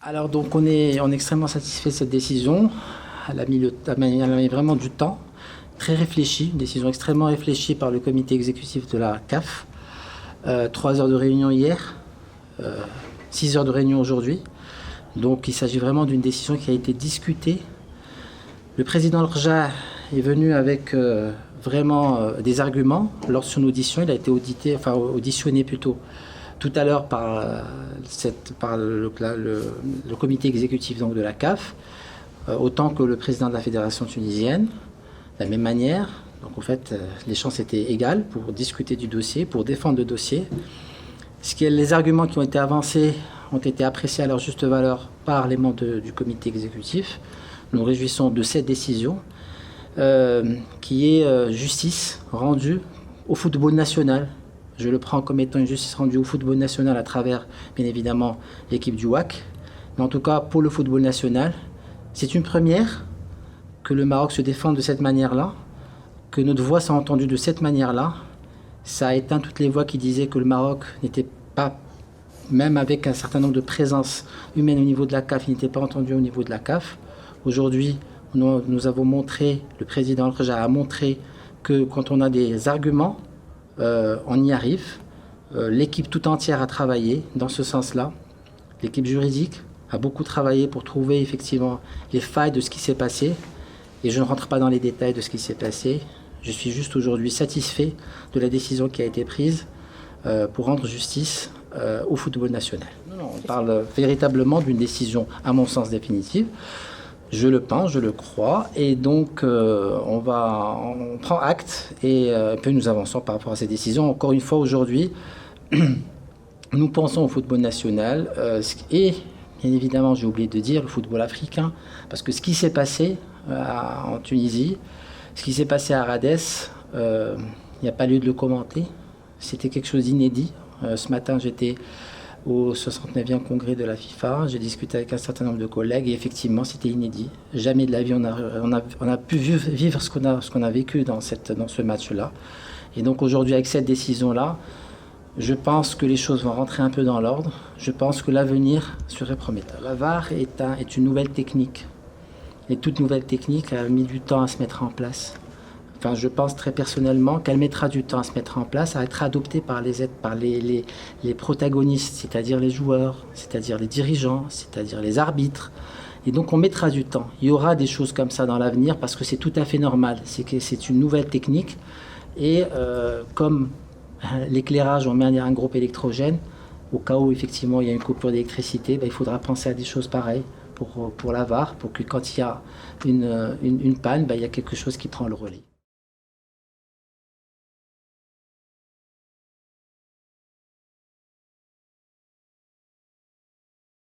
Alors donc on est extrêmement satisfait de cette décision. Elle a mis vraiment du temps, très réfléchi, une décision extrêmement réfléchie par le comité exécutif de la CAF. 3 heures de réunion hier, 6 heures de réunion aujourd'hui. Donc il s'agit vraiment d'une décision qui a été discutée. Le président Al-Rja est venu avec vraiment des arguments lors de son audition. Il a été auditionné plutôt tout à l'heure par le comité exécutif donc, de la CAF, autant que le président de la fédération tunisienne, de la même manière. Donc en fait, les chances étaient égales pour discuter du dossier, pour défendre le dossier. Les arguments qui ont été avancés ont été appréciés à leur juste valeur par les membres du comité exécutif. Nous nous réjouissons de cette décision qui est justice rendue au football national. Je le prends comme étant une justice rendue au football national à travers, bien évidemment, l'équipe du WAC. Mais en tout cas, pour le football national, c'est une première que le Maroc se défende de cette manière-là, que notre voix soit entendue de cette manière-là. Ça a éteint toutes les voix qui disaient que le Maroc n'était pas, même avec un certain nombre de présences humaines au niveau de la CAF, il n'était pas entendu au niveau de la CAF. Aujourd'hui, nous avons montré, le président Al-Rja a montré que quand on a des arguments, on y arrive. L'équipe tout entière a travaillé dans ce sens-là. L'équipe juridique a beaucoup travaillé pour trouver effectivement les failles de ce qui s'est passé. Et je ne rentre pas dans les détails de ce qui s'est passé. Je suis juste aujourd'hui satisfait de la décision qui a été prise pour rendre justice au football national. Non, on parle véritablement d'une décision, à mon sens, définitive. Je le pense, je le crois, et donc on prend acte et puis nous avançons par rapport à ces décisions. Encore une fois, aujourd'hui, nous pensons au football national et bien évidemment, j'ai oublié de dire, le football africain, parce que ce qui s'est passé en Tunisie, ce qui s'est passé à Radès, il n'y a pas lieu de le commenter. C'était quelque chose d'inédit. Ce matin, j'étais au 69e congrès de la FIFA. J'ai discuté avec un certain nombre de collègues et effectivement, c'était inédit. Jamais de la vie, on a pu vivre ce qu'on a vécu dans ce match-là. Et donc aujourd'hui, avec cette décision-là, je pense que les choses vont rentrer un peu dans l'ordre. Je pense que l'avenir serait prometteur. La VAR est une nouvelle technique. Et toute nouvelle technique a mis du temps à se mettre en place. Enfin, je pense très personnellement qu'elle mettra du temps à se mettre en place, à être adoptée par les protagonistes, c'est-à-dire les joueurs, c'est-à-dire les dirigeants, c'est-à-dire les arbitres. Et donc on mettra du temps. Il y aura des choses comme ça dans l'avenir parce que c'est tout à fait normal. C'est une nouvelle technique. Et comme l'éclairage, on met un groupe électrogène, au cas où effectivement il y a une coupure d'électricité, il faudra penser à des choses pareilles pour la VAR, pour que quand il y a une panne, il y a quelque chose qui prend le relais.